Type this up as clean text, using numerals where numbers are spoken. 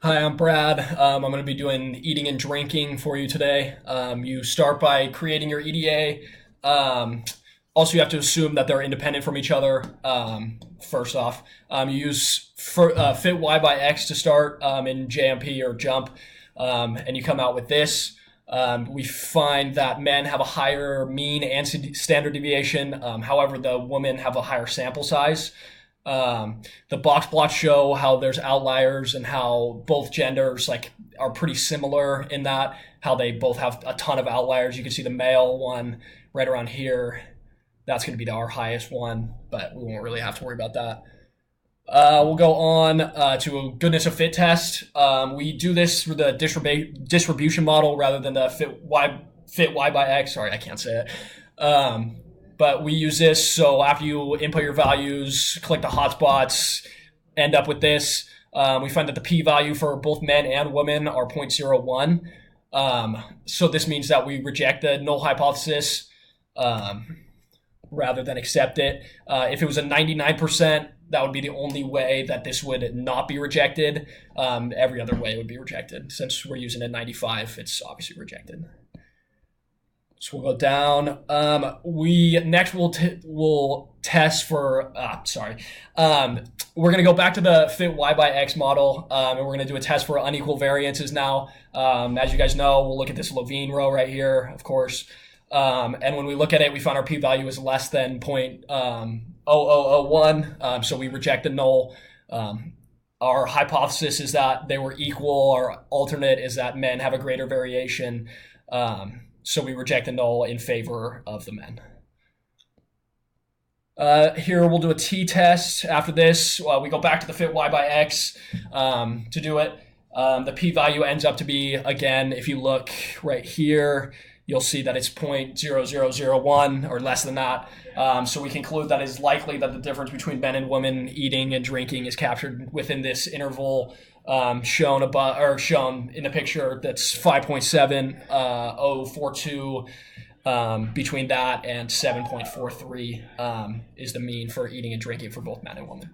Hi, I'm Brad. I'm going to be doing eating and drinking for you today. You start by creating your EDA. Also, you have to assume that they're independent from each other. First off, you use fit Y by X to start in JMP or Jump, and you come out with this. We find that men have a higher mean and standard deviation. However, the women have a higher sample size. The box plots show how there's outliers and how both genders are pretty similar in that how they both have a ton of outliers. You can see the male one right around here. That's going to be our highest one, but we won't really have to worry about that. We'll go on to a goodness of fit test. We do this through the distribution model rather than the fit Y by X. Sorry, I can't say it. But we use this, so after you input your values, click the hotspots, end up with this. We find that the p-value for both men and women are 0.01. So this means that we reject the null hypothesis rather than accept it. If it was a 99%, that would be the only way that this would not be rejected. Every other way would be rejected. Since we're using a 95, it's obviously rejected. So we'll go down. We'll test for. We're going to go back to the fit Y by X model, and we're going to do a test for unequal variances now. As you guys know, we'll look at this Levene row right here, of course. And when we look at it, we find our p-value is less than 0.0001, so we reject the null. Our hypothesis is that they were equal. Our alternate is that men have a greater variation. So we reject the null in favor of the men. Here we'll do a t-test. After this, we go back to the fit Y by X to do it. The p-value ends up to be, again, if you look right here, you'll see that it's 0.0001 or less than that. So we conclude that it's likely that the difference between men and women eating and drinking is captured within this interval shown above, or shown in the picture. That's 5.7042. Between that and 7.43 is the mean for eating and drinking for both men and women.